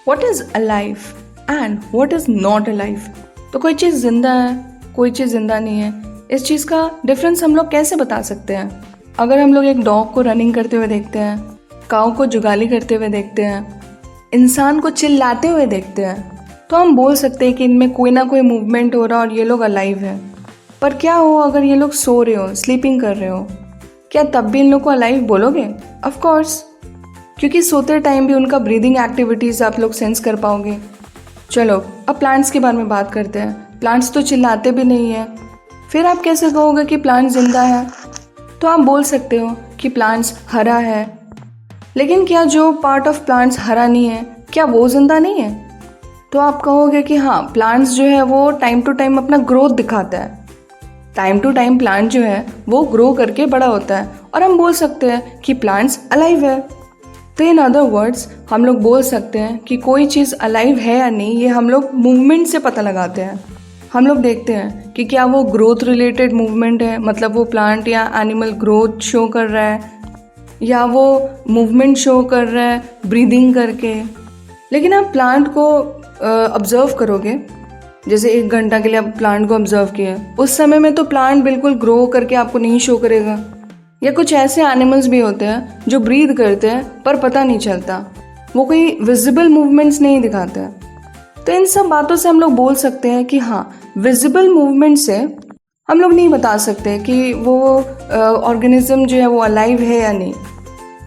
What is alive and what is not alive. तो कोई चीज़ जिंदा है, कोई चीज़ जिंदा नहीं है। इस चीज़ का डिफरेंस हम लोग कैसे बता सकते हैं? अगर हम लोग एक डॉग को रनिंग करते हुए देखते हैं, काऊ को जुगाली करते हुए देखते हैं, इंसान को चिल्लाते हुए देखते हैं, तो हम बोल सकते हैं कि इनमें कोई ना कोई मूवमेंट हो रहा है और ये लोग अलाइव है। पर क्या हो अगर ये लोग सो रहे हो, स्लीपिंग कर रहे हो, क्या तब भी इन लोग को अलाइव बोलोगे? ऑफ कोर्स, क्योंकि सोते टाइम भी उनका ब्रीदिंग एक्टिविटीज़ आप लोग सेंस कर पाओगे। चलो अब प्लांट्स के बारे में बात करते हैं। प्लांट्स तो चिल्लाते भी नहीं है, फिर आप कैसे कहोगे कि प्लांट जिंदा है? तो आप बोल सकते हो कि प्लांट्स हरा है, लेकिन क्या जो पार्ट ऑफ प्लांट्स हरा नहीं है, क्या वो जिंदा नहीं है? तो आप कहोगे कि हाँ, प्लांट्स जो है वो टाइम टू टाइम अपना ग्रोथ दिखाता है। टाइम टू टाइम प्लांट जो है वो ग्रो करके बड़ा होता है और हम बोल सकते हैं कि प्लांट्स अलाइव है। तो इन अदर वर्ड्स हम लोग बोल सकते हैं कि कोई चीज़ अलाइव है या नहीं, ये हम लोग मूवमेंट से पता लगाते हैं। हम लोग देखते हैं कि क्या वो ग्रोथ रिलेटेड मूवमेंट है, मतलब वो प्लांट या एनिमल ग्रोथ शो कर रहा है, या वो मूवमेंट शो कर रहा है ब्रीदिंग करके। लेकिन आप प्लांट को ऑब्जर्व करोगे, जैसे 1 घंटा के लिए आप प्लांट को ऑब्जर्व किए, उस समय में तो प्लांट बिल्कुल ग्रो करके आपको नहीं शो करेगा। या कुछ ऐसे एनिमल्स भी होते हैं जो ब्रीद करते हैं पर पता नहीं चलता, वो कोई विजिबल मूवमेंट्स नहीं दिखाते हैं। तो इन सब बातों से हम लोग बोल सकते हैं कि हाँ, विजिबल मूवमेंट से हम लोग नहीं बता सकते कि वो ऑर्गेनिज्म जो है वो अलाइव है या नहीं।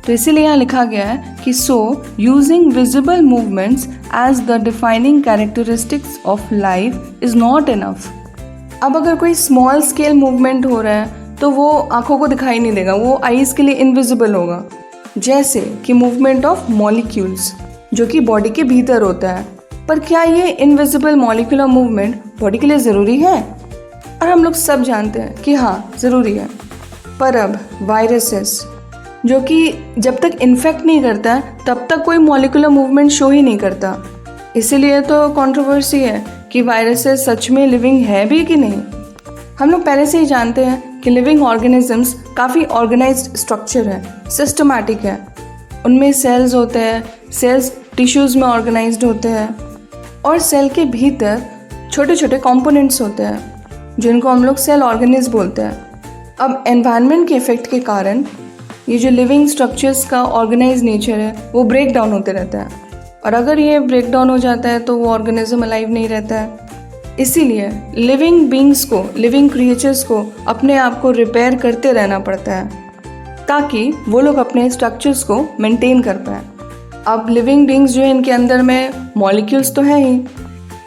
तो इसीलिए यहाँ लिखा गया है कि so using visible movements as the defining characteristics of life is not enough. अब अगर कोई स्मॉल स्केल मूवमेंट हो रहा है तो वो आंखों को दिखाई नहीं देगा, वो आईज के लिए इनविजिबल होगा। जैसे कि मूवमेंट ऑफ मॉलिक्यूल्स जो कि बॉडी के भीतर होता है। पर क्या ये इनविजिबल मॉलिक्यूलर मूवमेंट बॉडी के लिए ज़रूरी है? और हम लोग सब जानते हैं कि हाँ, ज़रूरी है। पर अब वायरसेस जो कि जब तक इन्फेक्ट नहीं करता है तब तक कोई मॉलिक्यूलर मूवमेंट शो ही नहीं करता। इसीलिए तो कंट्रोवर्सी है कि वायरसेस सच में लिविंग है भी कि नहीं। हम लोग पहले से ही जानते हैं कि लिविंग ऑर्गेनिजम्स काफ़ी ऑर्गेनाइज्ड स्ट्रक्चर है, सिस्टमैटिक है। उनमें सेल्स होते हैं, सेल्स टिश्यूज़ में ऑर्गेनाइज्ड होते हैं और सेल के भीतर छोटे छोटे कंपोनेंट्स होते हैं जिनको हम लोग सेल ऑर्गेनिज्म बोलते हैं। अब एनवायरनमेंट के इफेक्ट के कारण ये जो लिविंग स्ट्रक्चर्स का ऑर्गेनाइज नेचर है वो ब्रेक डाउन होते रहता है, और अगर ये ब्रेक डाउन हो जाता है तो वो ऑर्गेनिज्म अलाइव नहीं रहता है। इसीलिए लिविंग बींग्स को, लिविंग क्रिएचर्स को अपने आप को रिपेयर करते रहना पड़ता है ताकि वो लोग अपने स्ट्रक्चर्स को मेंटेन कर पाए। अब लिविंग बींग्स जो है, इनके अंदर में मॉलिक्यूल्स तो है ही,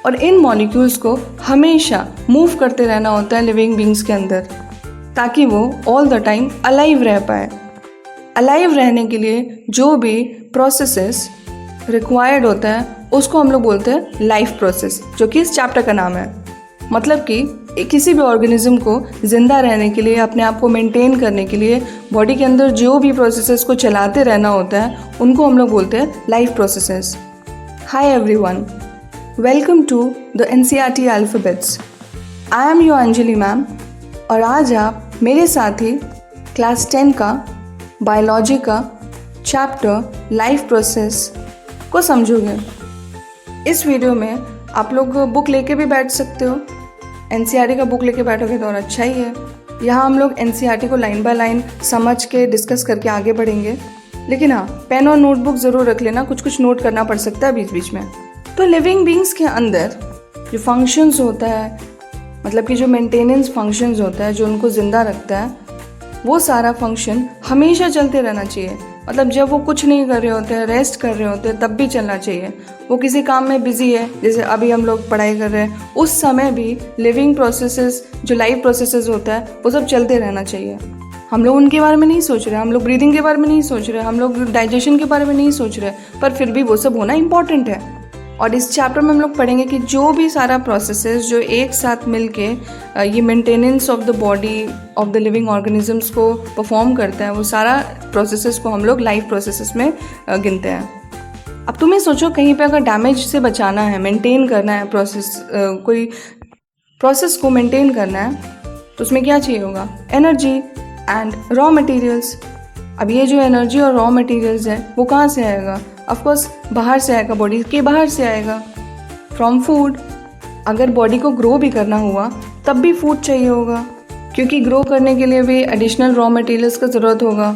और इन मॉलिक्यूल्स को हमेशा मूव करते रहना होता है लिविंग बींग्स के अंदर, ताकि वो ऑल द टाइम अलाइव रह पाए। अलाइव रहने के लिए जो भी प्रोसेसेस रिक्वायर्ड होता है उसको हम लोग बोलते हैं लाइफ प्रोसेस, जो कि इस चैप्टर का नाम है। मतलब कि किसी भी ऑर्गेनिज्म को ज़िंदा रहने के लिए, अपने आप को मेंटेन करने के लिए बॉडी के अंदर जो भी प्रोसेसेस को चलाते रहना होता है उनको हम लोग बोलते हैं life processes. Hi everyone, welcome to the NCERT alphabets. I am your Anjali ma'am, और आज आप मेरे साथ ही क्लास 10 का बायोलॉजी का चैप्टर लाइफ प्रोसेस को समझोगे। इस वीडियो में आप लोग बुक लेके भी बैठ सकते हो। NCERT का बुक लेके बैठोगे तो और अच्छा ही है। यहाँ हम लोग NCERT को लाइन बाय लाइन समझ के डिस्कस करके आगे बढ़ेंगे। लेकिन हाँ, पेन और नोटबुक ज़रूर रख लेना, कुछ कुछ नोट करना पड़ सकता है बीच बीच में। तो लिविंग बींग्स के अंदर जो फंक्शंस होता है, मतलब कि जो मेंटेनेंस फंक्शंस होता है, जो उनको ज़िंदा रखता है, वो सारा फंक्शन हमेशा चलते रहना चाहिए। मतलब जब वो कुछ नहीं कर रहे होते हैं, रेस्ट कर रहे होते हैं, तब भी चलना चाहिए। वो किसी काम में बिजी है, जैसे अभी हम लोग पढ़ाई कर रहे हैं, उस समय भी लिविंग प्रोसेसेस, जो लाइफ प्रोसेसेस होता है, वो सब चलते रहना चाहिए। हम लोग उनके बारे में नहीं सोच रहे, हम लोग ब्रीदिंग के बारे में नहीं सोच रहे, हम लोग डाइजेशन के बारे में नहीं सोच रहे, पर फिर भी वो सब होना इम्पॉर्टेंट है। और इस चैप्टर में हम लोग पढ़ेंगे कि जो भी सारा प्रोसेसेस जो एक साथ मिलके ये maintenance of the body of the living organisms को परफॉर्म करता है, वो सारा प्रोसेसेस को हम लोग लाइफ प्रोसेसेस में गिनते हैं। अब तुम्हें सोचो, कहीं पे अगर डैमेज से बचाना है, मेंटेन करना है प्रोसेस, कोई प्रोसेस को मेंटेन करना है, तो उसमें क्या चाहिए होगा? Energy and raw materials. अब ये जो एनर्जी और रॉ मटेरियल्स है वो कहाँ से आएगा? ऑफकोर्स बाहर से आएगा, बॉडी के बाहर से आएगा, फ्रॉम फूड। अगर बॉडी को ग्रो भी करना हुआ तब भी फूड चाहिए होगा, क्योंकि ग्रो करने के लिए भी एडिशनल रॉ मटेरियल्स का ज़रूरत होगा।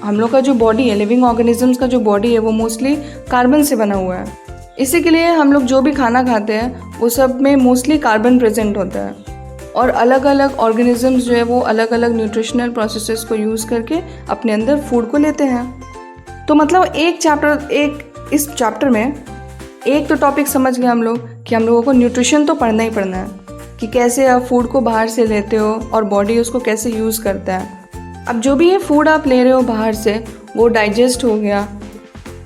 हम लोग का जो बॉडी है, लिविंग ऑर्गेनिजम्स का जो बॉडी है, वो मोस्टली कार्बन से बना हुआ है। इसी के लिए हम लोग जो भी खाना खाते हैं वो सब में मोस्टली कार्बन प्रेजेंट होता है। और अलग अलग ऑर्गेनिजम्स जो है वो अलग अलग न्यूट्रिशनल प्रोसेसेस को यूज़ करके अपने अंदर फूड को लेते हैं। तो मतलब इस चैप्टर में एक तो टॉपिक समझ गए हम लोग कि हम लोगों को न्यूट्रिशन तो पढ़ना ही पढ़ना है, कि कैसे आप फूड को बाहर से लेते हो और बॉडी उसको कैसे यूज़ करता है। अब जो भी ये फूड आप ले रहे हो बाहर से, वो डाइजेस्ट हो गया,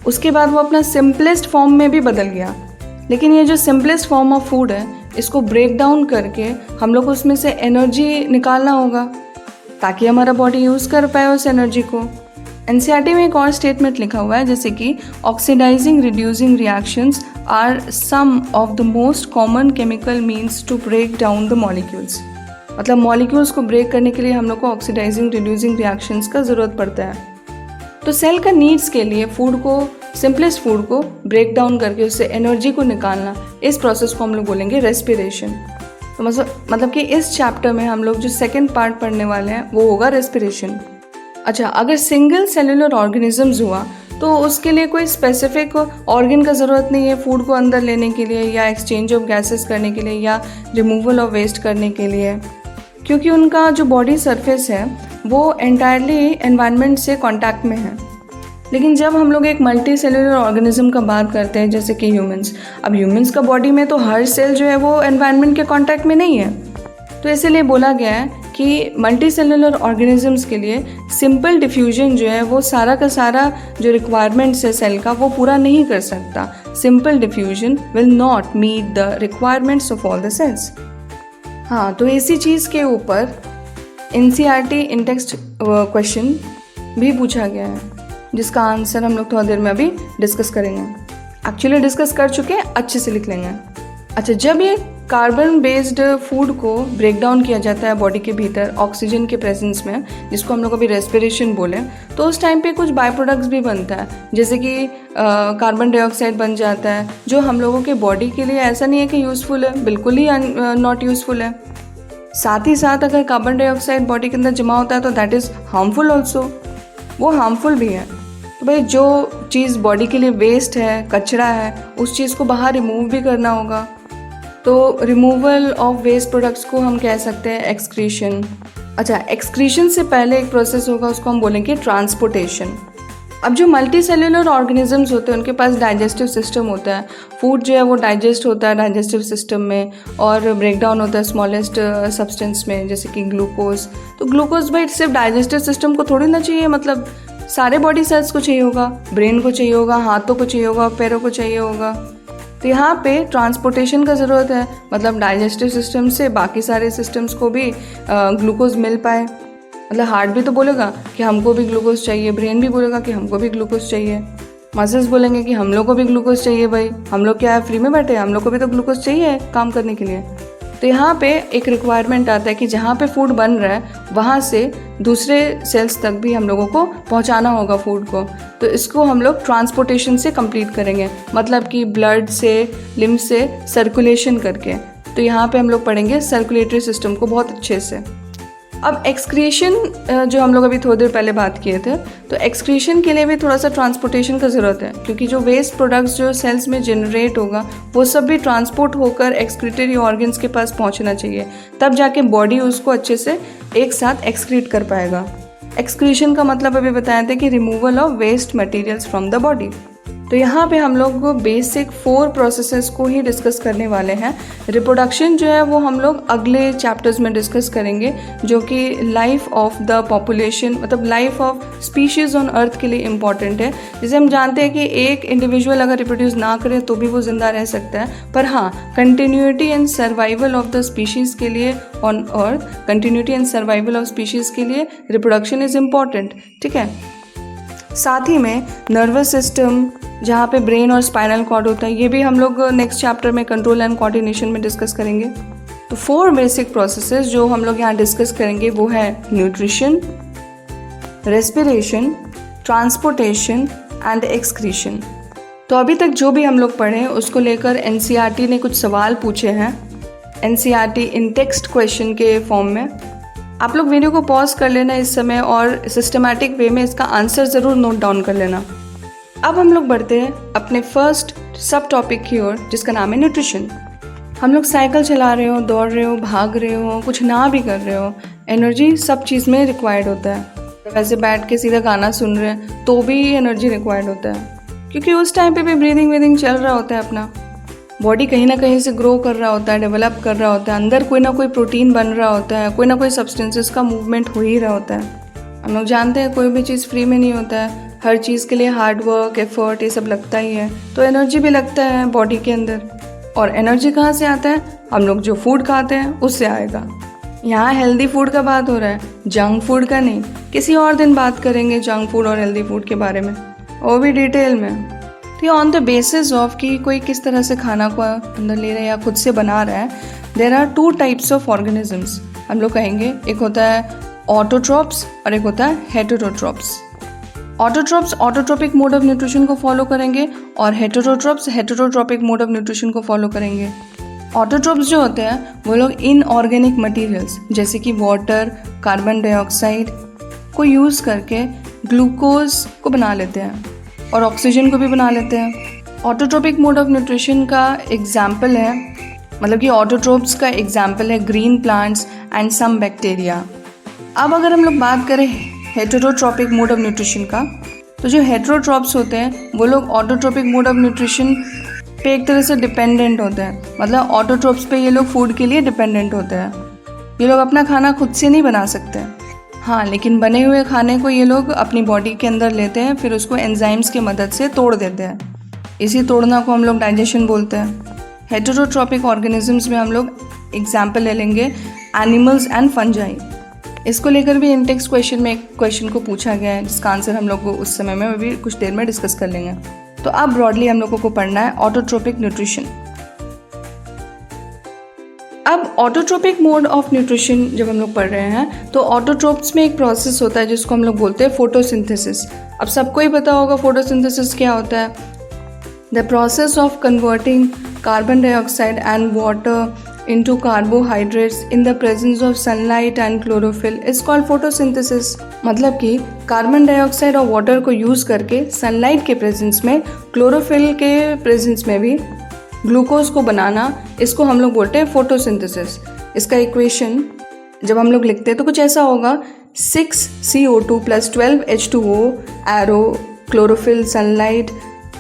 उसके बाद वो अपना सिंपलेस्ट फॉर्म में भी बदल गया। लेकिन ये जो सिंपलेस्ट फॉर्म ऑफ फूड है, इसको ब्रेक डाउन करके हम लोग उसमें से एनर्जी निकालना होगा ताकि हमारा बॉडी यूज़ कर पाए उस एनर्जी को। एनसीईआरटी में एक और स्टेटमेंट लिखा हुआ है, जैसे कि oxidising reducing reactions are some of the most common chemical means to break down the molecules. मतलब मॉलिक्यूल्स को ब्रेक करने के लिए हम लोग को ऑक्सीडाइजिंग रिड्यूसिंग रिएक्शंस का ज़रूरत पड़ता है। तो सेल का नीड्स के लिए फूड को, सिंपलेस्ट फूड को ब्रेक डाउन करके उससे एनर्जी को निकालना, इस प्रोसेस को हम लोग बोलेंगे रेस्पिरेशन। तो मतलब कि इस चैप्टर में हम लोग जो सेकेंड पार्ट पढ़ने वाले हैं वो होगा रेस्पिरेशन। अच्छा, अगर सिंगल सेलुलर ऑर्गेनिजम्स हुआ तो उसके लिए कोई स्पेसिफिक ऑर्गन का ज़रूरत नहीं है फूड को अंदर लेने के लिए, या एक्सचेंज ऑफ गैसेस करने के लिए, या रिमूवल ऑफ वेस्ट करने के लिए, क्योंकि उनका जो बॉडी सरफेस है वो एंटायरली एनवायरनमेंट से कांटेक्ट में है। लेकिन जब हम लोग एक मल्टी सेलुलर ऑर्गेनिज्म का बात करते हैं, जैसे कि ह्यूमंस, अब ह्यूमंस का बॉडी में तो हर सेल जो है वो एनवायरनमेंट के कांटेक्ट में नहीं है। तो इसीलिए बोला गया है कि मल्टी सेलुलर ऑर्गेनिजम्स के लिए सिंपल डिफ्यूजन जो है वो सारा का सारा जो रिक्वायरमेंट्स है सेल का वो पूरा नहीं कर सकता। Simple diffusion will not meet the requirements of all the cells. हाँ, तो इसी चीज़ के ऊपर एनसीईआरटी इन टेक्स्ट क्वेश्चन भी पूछा गया है, जिसका आंसर हम लोग थोड़ा देर में अभी डिस्कस करेंगे। एक्चुअली डिस्कस कर चुके हैं, अच्छे से लिख लेंगे। अच्छा, जब ये कार्बन बेस्ड फूड को ब्रेक डाउन किया जाता है बॉडी के भीतर ऑक्सीजन के प्रेजेंस में, जिसको हम लोग अभी रेस्पिरेशन बोले, तो उस टाइम पे कुछ बाय प्रोडक्ट्स भी बनता है, जैसे कि कार्बन डाइऑक्साइड बन जाता है, जो हम लोगों के बॉडी के लिए ऐसा नहीं है कि यूज़फुल है, बिल्कुल ही नॉट यूज़फुल है। साथ ही साथ अगर कार्बन डाइऑक्साइड बॉडी के अंदर जमा होता है तो दैट इज़ हार्मफुल ऑल्सो, वो हार्मफुल भी है। तो भाई जो चीज़ बॉडी के लिए वेस्ट है, कचरा है, उस चीज़ को बाहर रिमूव भी करना होगा। तो रिमूवल ऑफ वेस्ट प्रोडक्ट्स को हम कह सकते हैं एक्सक्रीशन। अच्छा, एक्सक्रीशन से पहले एक प्रोसेस होगा, उसको हम बोलेंगे ट्रांसपोर्टेशन। अब जो मल्टी सेलुलर ऑर्गेनिजम्स होते हैं उनके पास डाइजेस्टिव सिस्टम होता है। फूड जो है वो डाइजेस्ट होता है डाइजेस्टिव सिस्टम में और ब्रेक डाउन होता है स्मॉलेस्ट सब्सटेंस में, जैसे कि ग्लूकोज। तो ग्लूकोज भाई सिर्फ डाइजेस्टिव सिस्टम को थोड़ी ना चाहिए, मतलब सारे बॉडी सेल्स को चाहिए होगा, ब्रेन को चाहिए होगा, हाथों को चाहिए होगा, पैरों को चाहिए होगा। तो यहाँ पे ट्रांसपोर्टेशन का ज़रूरत है, मतलब डाइजेस्टिव सिस्टम से बाकी सारे सिस्टम्स को भी ग्लूकोज मिल पाए। मतलब हार्ट भी तो बोलेगा कि हमको भी ग्लूकोज चाहिए, ब्रेन भी बोलेगा कि हमको भी ग्लूकोज चाहिए, मसल्स बोलेंगे कि हम लोग को भी ग्लूकोज चाहिए। भाई हम लोग क्या है, फ्री में बैठे हैं, हम लोग को भी तो ग्लूकोज चाहिए काम करने के लिए। तो यहाँ पे एक रिक्वायरमेंट आता है कि जहाँ पे फूड बन रहा है वहाँ से दूसरे सेल्स तक भी हम लोगों को पहुँचाना होगा फूड को। तो इसको हम लोग ट्रांसपोर्टेशन से कंप्लीट करेंगे, मतलब कि ब्लड से, लिम्फ से सर्कुलेशन करके। तो यहाँ पे हम लोग पढ़ेंगे सर्कुलेटरी सिस्टम को बहुत अच्छे से। अब एक्सक्रीशन जो हम लोग अभी थोड़ी देर पहले बात किए थे, तो एक्सक्रीशन के लिए भी थोड़ा सा ट्रांसपोर्टेशन का ज़रूरत है, क्योंकि जो वेस्ट प्रोडक्ट्स जो सेल्स में जनरेट होगा वो सब भी ट्रांसपोर्ट होकर एक्सक्रीटरी ऑर्गन्स के पास पहुंचना चाहिए, तब जाके बॉडी उसको अच्छे से एक साथ एक्सक्रीट कर पाएगा। एक्सक्रीशन का मतलब अभी बताया था कि removal of waste materials from the body. तो यहाँ पे हम लोग बेसिक 4 प्रोसेसेस को ही डिस्कस करने वाले हैं। रिप्रोडक्शन जो है वो हम लोग अगले चैप्टर्स में डिस्कस करेंगे, जो कि लाइफ ऑफ द पॉपुलेशन, मतलब life of species on earth के लिए इम्पॉर्टेंट है। जैसे हम जानते हैं कि एक इंडिविजुअल अगर रिप्रोड्यूस ना करे तो भी वो ज़िंदा रह सकता है, पर हाँ, continuity and survival of the species के लिए on earth, continuity and survival of species के लिए रिप्रोडक्शन इज़ इम्पॉर्टेंट। ठीक है, साथ ही में नर्वस सिस्टम, जहाँ पे ब्रेन और स्पाइनल कॉर्ड होता है, ये भी हम लोग नेक्स्ट चैप्टर में कंट्रोल एंड कोऑर्डिनेशन में डिस्कस करेंगे। तो 4 बेसिक प्रोसेसेस जो हम लोग यहाँ डिस्कस करेंगे वो है nutrition, respiration, transportation and excretion. तो अभी तक जो भी हम लोग पढ़े उसको लेकर एनसीईआरटी ने कुछ सवाल पूछे हैं, एनसीईआरटी इन टेक्स्ट क्वेश्चन के फॉर्म में। आप लोग वीडियो को पॉज कर लेना इस समय और सिस्टमैटिक वे में इसका आंसर ज़रूर नोट डाउन कर लेना। अब हम लोग बढ़ते हैं अपने फर्स्ट सब टॉपिक की ओर, जिसका नाम है न्यूट्रिशन। हम लोग साइकिल चला रहे हो, दौड़ रहे हो, भाग रहे हो, कुछ ना भी कर रहे हो, एनर्जी सब चीज़ में रिक्वायर्ड होता है। वैसे बैठ के सीधा गाना सुन रहे हैं तो भी एनर्जी रिक्वायर्ड होता है, क्योंकि उस टाइम पे भी ब्रीदिंग वीदिंग चल रहा होता है, अपना बॉडी कहीं ना कहीं से ग्रो कर रहा होता है, डेवलप कर रहा होता है, अंदर कोई ना कोई प्रोटीन बन रहा होता है, कोई ना कोई सब्सटेंसेस का मूवमेंट हो ही रहा होता है। हम लोग जानते हैं कोई भी चीज़ फ्री में नहीं होता है, हर चीज़ के लिए हार्ड वर्क, एफर्ट, ये सब लगता ही है। तो एनर्जी भी लगता है बॉडी के अंदर। और एनर्जी कहाँ से आता है? हम लोग जो फूड खाते हैं उससे आएगा। यहाँ हेल्दी फूड का बात हो रहा है, जंक फूड का नहीं। किसी और दिन बात करेंगे जंक फूड और हेल्दी फूड के बारे में, वो भी डिटेल में। तो ऑन द बेसिस ऑफ कि कोई किस तरह से खाना को अंदर ले रहा है या खुद से बना रहा है, there are 2 types of organisms. हम लोग कहेंगे एक होता है ऑटोट्रॉप्स और एक होता है heterotrophs. Autotrophs autotrophic mode of nutrition को फॉलो करेंगे और हेटेरोट्रॉप्स हेटेरोट्रोपिक मोड ऑफ न्यूट्रिशन को फॉलो करेंगे। ऑटोट्रॉप्स जो होते हैं वो लोग इनऑर्गेनिक मटेरियल्स जैसे कि वाटर, कार्बन डाइऑक्साइड को यूज़ करके ग्लूकोज को बना लेते हैं और ऑक्सीजन को भी बना लेते हैं। ऑटोट्रोपिक मोड ऑफ न्यूट्रिशन का एग्जाम्पल है, मतलब कि ऑटोट्रोप्स का एग्जाम्पल है green plants and some bacteria. अब अगर हम लोग बात करें हेटेरोट्रोपिक मोड ऑफ न्यूट्रिशन का, तो जो हेटेरोट्रॉप्स होते हैं वो लोग ऑटोट्रोपिक मोड ऑफ न्यूट्रिशन पे एक तरह से डिपेंडेंट होते हैं। मतलब ऑटोट्रॉप्स पे ये लोग फूड के लिए डिपेंडेंट होते हैं। ये लोग अपना खाना खुद से नहीं बना सकते, हाँ, लेकिन बने हुए खाने को ये लोग अपनी बॉडी के अंदर लेते हैं, फिर उसको एंजाइम्स की मदद से तोड़ देते हैं। इसी तोड़ना को हम लोग डाइजेशन बोलते हैं। हेटेरोट्रोपिक ऑर्गेनिजम्स में हम लोग एग्जाम्पल ले लेंगे एनिमल्स एंड फंजाई। इसको लेकर भी इन टेक्स्ट क्वेश्चन में एक क्वेश्चन को पूछा गया है, जिसका आंसर हम लोग को उस समय में भी कुछ देर में डिस्कस कर लेंगे। तो अब ब्रॉडली हम लोगों को पढ़ना है ऑटोट्रोपिक न्यूट्रिशन। अब ऑटोट्रोपिक मोड ऑफ न्यूट्रिशन जब हम लोग पढ़ रहे हैं तो ऑटोट्रोप्स में एक प्रोसेस होता है जिसको हम लोग बोलते हैं फोटोसिंथेसिस। अब सबको ही पता होगा फोटोसिंथेसिस क्या होता है। The process of converting carbon dioxide and water into carbohydrates in the presence of sunlight and chlorophyll is called photosynthesis। मतलब कि कार्बन डाइऑक्साइड और वाटर को यूज़ करके सनलाइट के प्रेजेंस में, क्लोरोफिल के प्रेजेंस में भी ग्लूकोज को बनाना, इसको हम लोग बोलते हैं फोटोसिंथेसिस। इसका इक्वेशन जब हम लोग लिखते हैं तो कुछ ऐसा होगा, 6CO2 + 12H2O arrow chlorophyll sunlight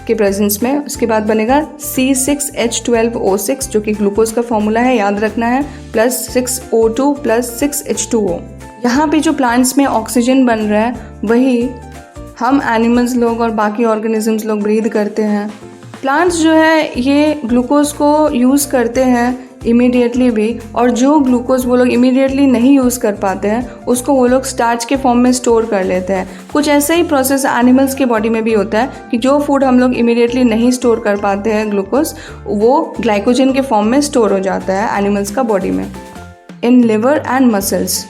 के प्रेजेंस में, उसके बाद बनेगा C6H12O6 जो कि ग्लूकोज का फॉर्मूला है, याद रखना है, प्लस 6O2 + 6H2O। यहाँ पे जो प्लांट्स में ऑक्सीजन बन रहा है वही हम एनिमल्स लोग और बाकी ऑर्गेनिजम्स लोग ब्रीद करते हैं। प्लांट्स जो है ये ग्लूकोज को यूज़ करते हैं इमीडिएटली भी, और जो ग्लूकोज वो लोग इमीडिएटली नहीं यूज़ कर पाते हैं उसको वो लोग स्टार्च के फॉर्म में स्टोर कर लेते हैं। कुछ ऐसा ही प्रोसेस एनिमल्स के बॉडी में भी होता है कि जो फूड हम लोग इमीडिएटली नहीं स्टोर कर पाते हैं ग्लूकोज, वो ग्लाइकोजन के फॉर्म में स्टोर हो जाता है एनिमल्स का बॉडी में, इन लिवर एंड मसल्स।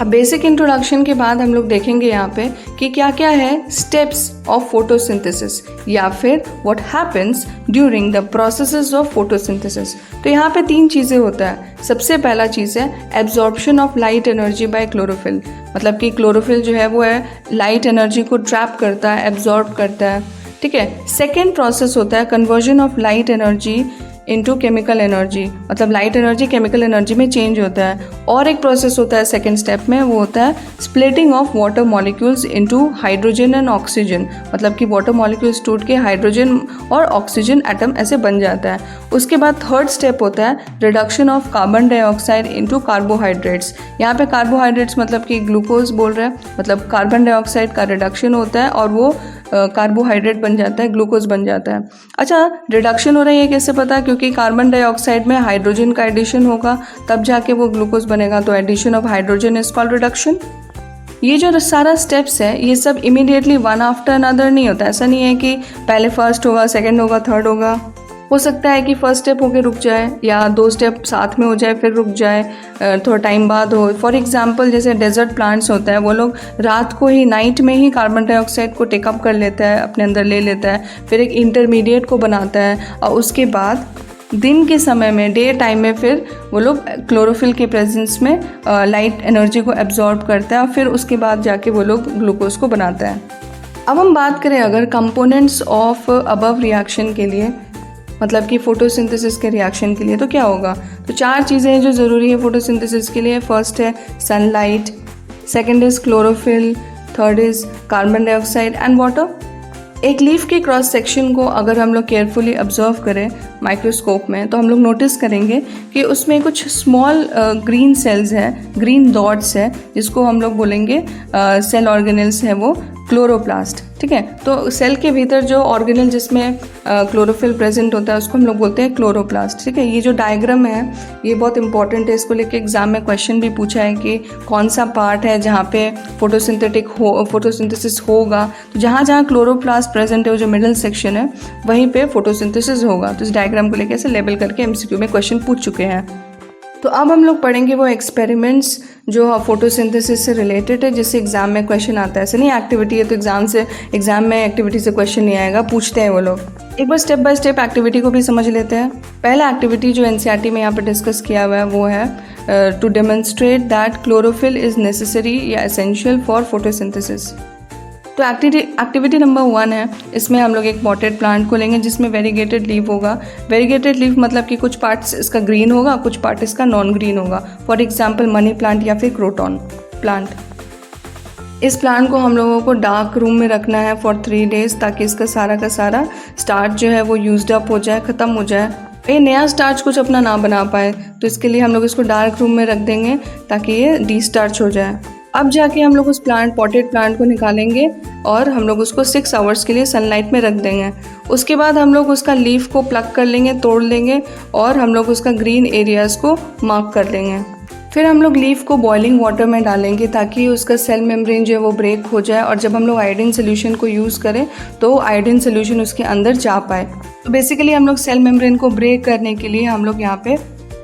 अब बेसिक इंट्रोडक्शन के बाद हम लोग देखेंगे यहाँ पे कि क्या क्या है स्टेप्स ऑफ फोटोसिंथेसिस या फिर what happens during the processes of photosynthesis. तो यहाँ पे 3 चीज़ें होता है। सबसे पहला चीज़ है absorption of light energy by chlorophyll. मतलब कि क्लोरोफिल जो है वो है लाइट एनर्जी को ट्रैप करता है, एब्जॉर्ब करता है, ठीक है। सेकेंड प्रोसेस होता है conversion of light energy into chemical energy. मतलब लाइट एनर्जी केमिकल एनर्जी में चेंज होता है। और एक प्रोसेस होता है सेकेंड स्टेप में, वो होता है splitting of water molecules into hydrogen and oxygen. मतलब कि वाटर मॉलिक्यूल्स टूट के हाइड्रोजन और ऑक्सीजन एटम ऐसे बन जाता है। उसके बाद थर्ड स्टेप होता है reduction of carbon dioxide into carbohydrates. यहाँ पे कार्बोहाइड्रेट्स मतलब कि ग्लूकोज बोल रहे हैं, मतलब कार्बन डाइऑक्साइड का रिडक्शन होता है और वो कार्बोहाइड्रेट बन जाता है, ग्लूकोज बन जाता है। अच्छा, रिडक्शन हो रहा है ये कैसे पता? क्योंकि कार्बन डाइऑक्साइड में हाइड्रोजन का एडिशन होगा तब जाके वो ग्लूकोज बनेगा, तो addition of hydrogen is called reduction. ये जो सारा स्टेप्स है ये सब इमीडिएटली वन आफ्टर अनदर नहीं होता। ऐसा नहीं है कि पहले फर्स्ट होगा, सेकंड होगा, थर्ड होगा। हो सकता है कि फर्स्ट स्टेप होके रुक जाए या 2 स्टेप साथ में हो जाए फिर रुक जाए, थोड़ा टाइम बाद हो। फॉर एग्जांपल जैसे डेजर्ट प्लांट्स होता है, वो लोग रात को ही, नाइट में ही कार्बन डाइऑक्साइड को टेकअप कर लेता है, अपने अंदर ले लेता है, फिर एक इंटरमीडिएट को बनाता है और उसके बाद दिन के समय में, डे टाइम में फिर वो लोग क्लोरोफिल के प्रेजेंस में लाइट एनर्जी को एब्जॉर्ब करता है और फिर उसके बाद जाके वो लोग ग्लूकोज को बनाता है। अब हम बात करें अगर कंपोनेंट्स ऑफ अबव रिएक्शन के लिए, मतलब कि फोटोसिंथेसिस के रिएक्शन के लिए, तो क्या होगा? तो 4 चीज़ें हैं जो ज़रूरी है फोटोसिंथेसिस के लिए। फर्स्ट है sunlight, second is chlorophyll, third is carbon dioxide and water. एक लीफ के क्रॉस सेक्शन को अगर हम लोग केयरफुली ऑब्जर्व करें माइक्रोस्कोप में, तो हम लोग नोटिस करेंगे कि उसमें कुछ स्मॉल ग्रीन सेल्स हैं, ग्रीन डॉट्स है, जिसको हम लोग बोलेंगे सेल ऑर्गेनेल्स है, वो क्लोरोप्लास्ट। ठीक है, तो सेल के भीतर जो ऑर्गेनेल जिसमें क्लोरोफिल प्रेजेंट होता है उसको हम लोग बोलते हैं क्लोरोप्लास्ट। ठीक है, ये जो डायग्राम है ये बहुत इंपॉर्टेंट है, इसको लेके एग्जाम में क्वेश्चन भी पूछा है कि कौन सा पार्ट है जहाँ पे फोटोसिंथेसिस होगा। तो जहाँ जहाँ क्लोरोप्लास्ट प्रेजेंट है, वो जो मिडिल सेक्शन है, वहीं पे फोटोसिंथेसिस होगा। तो इस डायग्राम को लेके ऐसे लेबल करके एमसीक्यू में क्वेश्चन पूछ चुके हैं। तो अब हम लोग पढ़ेंगे वो एक्सपेरिमेंट्स जो फोटोसिंथेसिस से रिलेटेड है, जिससे एग्जाम में क्वेश्चन आता है। ऐसे नहीं एक्टिविटी है तो एग्जाम में एक्टिविटी से क्वेश्चन नहीं आएगा, पूछते हैं वो लोग। एक बार स्टेप बाय स्टेप एक्टिविटी को भी समझ लेते हैं। पहला एक्टिविटी जो एनसीईआरटी में यहाँ पर डिस्कस किया हुआ है वो है to demonstrate that chlorophyll is necessary या एसेंशियल फॉर फोटोसिंथेसिस। तो एक्टिविटी नंबर 1 है, इसमें हम लोग एक पॉटेड प्लांट को लेंगे जिसमें वेरीगेटेड लीफ होगा। वेरीगेटेड लीफ मतलब कि कुछ पार्ट्स इसका ग्रीन होगा, कुछ पार्ट इसका नॉन ग्रीन होगा। फॉर एग्जांपल मनी प्लांट या फिर क्रोटॉन प्लांट। इस प्लांट को हम लोगों को डार्क रूम में रखना है फॉर 3 डेज, ताकि इसका सारा का सारा स्टार्च जो है वो यूज्ड अप हो जाए, ख़त्म हो जाए, ये नया स्टार्च कुछ अपना ना बना पाए। तो इसके लिए हम लोग इसको डार्क रूम में रख देंगे ताकि ये डिस्टार्च हो जाए। अब जाके हम लोग उस पॉटेड प्लांट को निकालेंगे और हम लोग उसको 6 आवर्स के लिए सनलाइट में रख देंगे। उसके बाद हम लोग उसका लीफ को प्लग कर लेंगे, तोड़ लेंगे और हम लोग उसका ग्रीन एरियाज़ को मार्क कर लेंगे। फिर हम लोग लीफ को बॉइलिंग वाटर में डालेंगे ताकि उसका सेल मेम्ब्रेन जो है वो ब्रेक हो जाए, और जब हम लोग आयोडीन सोल्यूशन को यूज़ करें तो आयोडीन सोल्यूशन उसके अंदर जा पाए। तो बेसिकली हम लोग सेल मेम्ब्रेन को ब्रेक करने के लिए हम लोग यहाँ पे,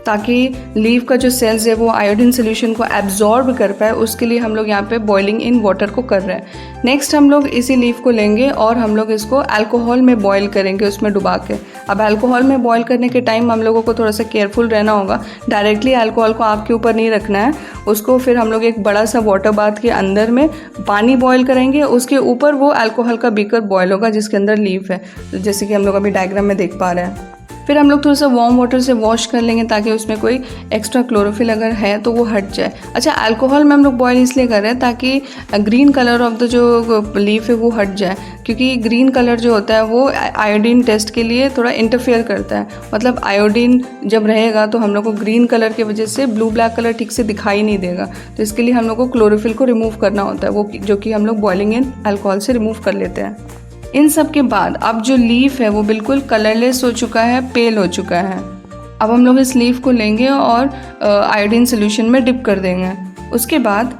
ताकि लीफ का जो सेल्स है वो आयोडीन सोल्यूशन को एब्जॉर्ब कर पाए, उसके लिए हम लोग यहाँ पे बॉइलिंग इन वाटर को कर रहे हैं। नेक्स्ट हम लोग इसी लीफ को लेंगे और हम लोग इसको अल्कोहल में बॉईल करेंगे, उसमें डुबा के। अब अल्कोहल में बॉईल करने के टाइम हम लोगों को थोड़ा सा केयरफुल रहना होगा। डायरेक्टली अल्कोहल को आपके ऊपर नहीं रखना है, उसको फिर हम लोग एक बड़ा सा वाटर बाथ के अंदर में पानी बॉईल करेंगे, उसके ऊपर वो अल्कोहल का बीकर बॉयल होगा जिसके अंदर लीफ है, जैसे कि हम लोग अभी डायग्राम में देख पा रहे हैं। फिर हम लोग थोड़ा सा वार्म वाटर से वॉश कर लेंगे ताकि उसमें कोई एक्स्ट्रा क्लोरोफिल अगर है तो वो हट जाए। अच्छा, अल्कोहल में हम लोग बॉयल इसलिए कर रहे हैं ताकि ग्रीन कलर ऑफ द जो लीफ है वो हट जाए, क्योंकि ग्रीन कलर जो होता है वो आयोडीन टेस्ट के लिए थोड़ा इंटरफेयर करता है। मतलब आयोडीन जब रहेगा तो हम लोग को ग्रीन कलर की वजह से ब्लू ब्लैक कलर ठीक से दिखाई नहीं देगा, तो इसके लिए हम लोग को क्लोरोफिल को रिमूव करना होता है, वो जो कि हम लोग बॉइलिंग इन अल्कोहल से रिमूव कर लेते हैं। इन सब के बाद अब जो लीफ है वो बिल्कुल कलरलेस हो चुका है, पेल हो चुका है। अब हम लोग इस लीफ को लेंगे और आयोडीन सोल्यूशन में डिप कर देंगे। उसके बाद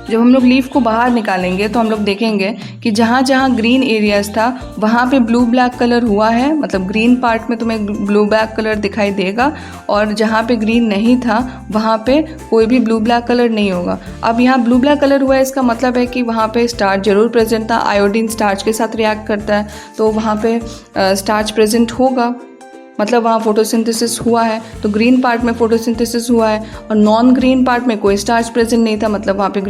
जब हम लोग लीफ को बाहर निकालेंगे तो हम लोग देखेंगे कि जहाँ जहाँ ग्रीन एरियाज था वहाँ पे ब्लू ब्लैक कलर हुआ है, मतलब ग्रीन पार्ट में तुम्हें ब्लू ब्लैक कलर दिखाई देगा, और जहाँ पे ग्रीन नहीं था वहाँ पे कोई भी ब्लू ब्लैक कलर नहीं होगा। अब यहाँ ब्लू ब्लैक कलर हुआ है, इसका मतलब है कि वहाँ पे स्टार्च जरूर प्रेजेंट था, आयोडीन स्टार्च के साथ रिएक्ट करता है तो वहाँ पे स्टार्च प्रेजेंट होगा, मतलब वहाँ फोटोसिंथेसिस हुआ है। तो ग्रीन पार्ट में फोटोसिंथेसिस हुआ है और नॉन ग्रीन पार्ट में कोई स्टार्च प्रेजेंट नहीं था, मतलब वहाँ पे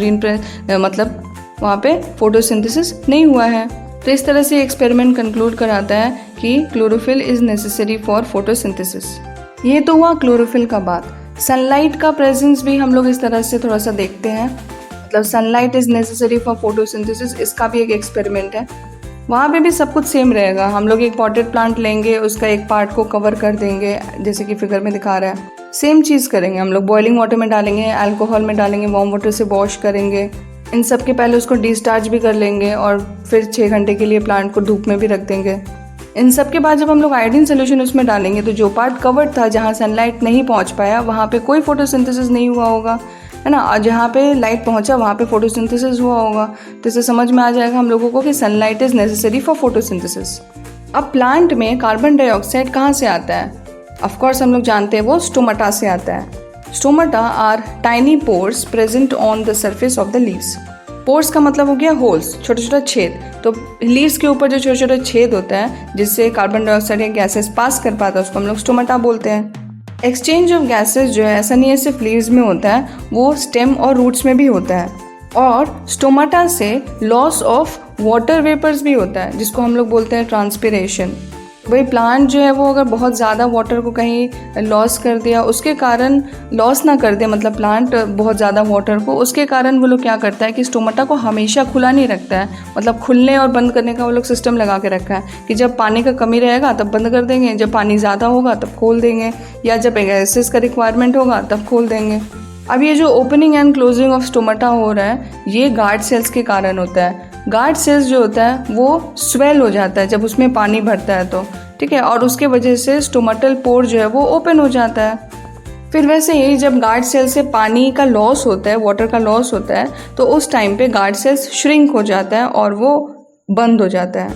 वहाँ पे फोटोसिंथेसिस नहीं हुआ है। तो इस तरह से एक्सपेरिमेंट कंक्लूड कराता है कि chlorophyll is necessary for photosynthesis. ये तो हुआ क्लोरोफिल का बात। सनलाइट का प्रेजेंस भी हम लोग इस तरह से थोड़ा सा देखते हैं, मतलब sunlight is necessary for photosynthesis, इसका भी एक एक्सपेरिमेंट है। वहाँ पे भी सब कुछ सेम रहेगा। हम लोग एक पॉटेड प्लांट लेंगे, उसका एक पार्ट को कवर कर देंगे जैसे कि फिगर में दिखा रहा है। सेम चीज़ करेंगे, हम लोग बॉइलिंग वाटर में डालेंगे, अल्कोहल में डालेंगे, वार्म वाटर से वॉश करेंगे। इन सब के पहले उसको डिस्चार्ज भी कर लेंगे और फिर 6 घंटे के लिए प्लांट को धूप में भी रख देंगे। इन सब के बाद जब हम लोग आयोडीन सोल्यूशन उसमें डालेंगे तो जो पार्ट कवर्ड था, जहाँ सनलाइट नहीं पहुँच पाया, वहाँ पे कोई फोटोसिंथेसिस नहीं हुआ होगा, है ना, और जहाँ पे लाइट पहुँचा वहाँ पे फोटोसिंथेसिस हुआ होगा। तो इससे समझ में आ जाएगा हम लोगों को कि sunlight is necessary for photosynthesis. अब प्लांट में कार्बन डाइऑक्साइड कहाँ से आता है? ऑफ कोर्स हम लोग जानते हैं वो स्टोमाटा से आता है। Stomata are tiny pores present on the surface of the leaves. Pores का मतलब हो गया होल्स, छोटा छोटा छेद। तो लीव्स के ऊपर जो छोटा छोटा छेद होता है जिससे कार्बन डाइऑक्साइड या गैसेस पास कर पाता है उसको हम लोग स्टोमाटा बोलते हैं। एक्सचेंज ऑफ गैसेस जो है ऐसा नहीं है सिर्फ लीव्स में होता है, वो स्टेम और रूट्स में भी होता है। और स्टोमाटा से लॉस ऑफ वाटर वेपर्स भी होता है जिसको हम लोग बोलते हैं ट्रांसपिरेशन। वही प्लांट जो है वो अगर बहुत ज़्यादा वाटर को कहीं लॉस कर दिया, उसके कारण लॉस ना कर दे, मतलब प्लांट बहुत ज़्यादा वाटर को, उसके कारण वो लोग क्या करता है कि स्टोमाटा को हमेशा खुला नहीं रखता है, मतलब खुलने और बंद करने का वो लोग सिस्टम लगा के रखा है कि जब पानी का कमी रहेगा तब बंद कर देंगे, जब पानी ज़्यादा होगा तब खोल देंगे, या जब गैसेस का रिक्वायरमेंट होगा तब खोल देंगे। अब ये जो opening and closing of stomata हो रहा है ये गार्ड सेल्स के कारण होता है। गार्ड सेल्स जो होता है वो स्वेल हो जाता है जब उसमें पानी भरता है तो, ठीक है, और उसके वजह से स्टोमेटल पोर जो है वो ओपन हो जाता है। फिर वैसे ही जब गार्ड सेल से पानी का लॉस होता है, वाटर का लॉस होता है, तो उस टाइम पे गार्ड सेल्स श्रिंक हो जाता है और वो बंद हो जाता है।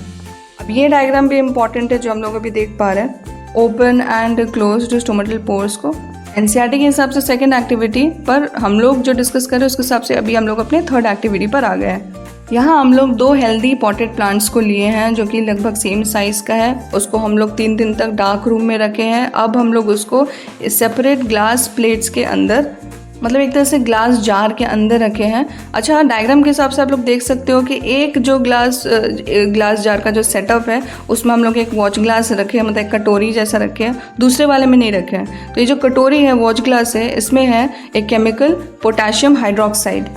अब ये डायग्राम भी इम्पॉर्टेंट है जो हम लोग अभी देख पा रहे हैं, open and closed stomatal pores को। एनसीईआरटी के हिसाब से सेकेंड एक्टिविटी पर हम लोग जो डिस्कस कर रहे हैं उसके हिसाब से अभी हम लोग अपने थर्ड एक्टिविटी पर आ गए हैं। यहाँ हम लोग 2 हेल्दी पॉटेड प्लांट्स को लिए हैं जो कि लगभग सेम साइज़ का है। उसको हम लोग 3 दिन तक डार्क रूम में रखे हैं। अब हम लोग उसको सेपरेट ग्लास प्लेट्स के अंदर, मतलब एक तरह से ग्लास जार के अंदर रखे हैं। अच्छा, डायग्राम के हिसाब से आप लोग देख सकते हो कि एक जो ग्लास जार का जो सेटअप है उसमें हम लोग एक वॉच ग्लास रखे हैं, मतलब एक कटोरी जैसा रखे हैं, दूसरे वाले में नहीं रखे हैं। तो ये जो कटोरी है, वॉच ग्लास है, इसमें है एक chemical potassium hydroxide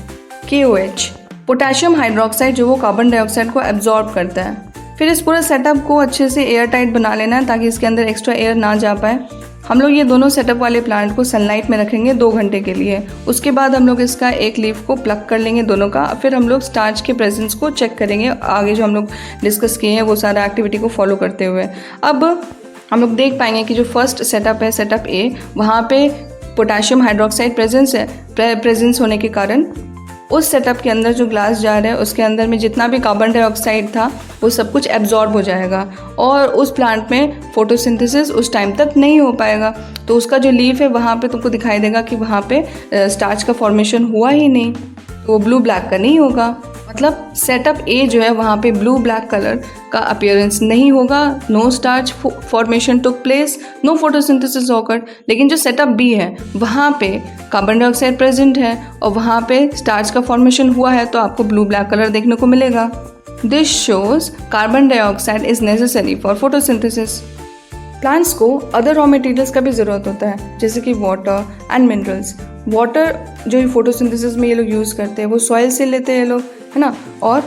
KOH। Potassium hydroxide जो वो कार्बन डाइऑक्साइड को एब्जॉर्ब करता है। फिर इस पूरे सेटअप को अच्छे से एयर टाइट बना लेना है ताकि इसके अंदर एक्स्ट्रा एयर ना जा पाए। हम लोग ये दोनों सेटअप वाले प्लांट को सनलाइट में रखेंगे 2 घंटे के लिए। उसके बाद हम लोग इसका एक लीफ को प्लग कर लेंगे दोनों का। फिर हम लोग स्टार्च के प्रेजेंस को चेक करेंगे आगे जो हम लोग डिस्कस किए हैं वो सारा एक्टिविटी को फॉलो करते हुए। अब हम लोग देख पाएंगे कि जो फर्स्ट सेटअप है, सेटअप A, वहाँ पे पोटेशियम हाइड्रोक्साइड प्रेजेंस होने के कारण उस सेटअप के अंदर जो ग्लास जार है उसके अंदर में जितना भी कार्बन डाइऑक्साइड था वो सब कुछ एब्जॉर्ब हो जाएगा और उस प्लांट में फोटोसिंथेसिस उस टाइम तक नहीं हो पाएगा। तो उसका जो लीफ है वहाँ पे तुमको दिखाई देगा कि वहाँ पे स्टार्च का फॉर्मेशन हुआ ही नहीं, तो वो ब्लू ब्लैक का नहीं होगा। मतलब सेटअप A जो है वहाँ पे ब्लू ब्लैक कलर का अपीयरेंस नहीं होगा, no starch formation took place, no photosynthesis occurred. लेकिन जो सेटअप B है वहाँ पे कार्बन डाइऑक्साइड प्रेजेंट है और वहाँ पे स्टार्च का फॉर्मेशन हुआ है, तो आपको ब्लू ब्लैक कलर देखने को मिलेगा। This shows carbon dioxide is necessary for photosynthesis. Plants को अदर रॉ मटेरियल्स का भी ज़रूरत होता है जैसे कि वाटर एंड मिनरल्स। वाटर जो फोटोसिंथेसिस में ये लोग यूज़ करते हैं वो सॉइल से लेते हैं ये लोग, है ना, और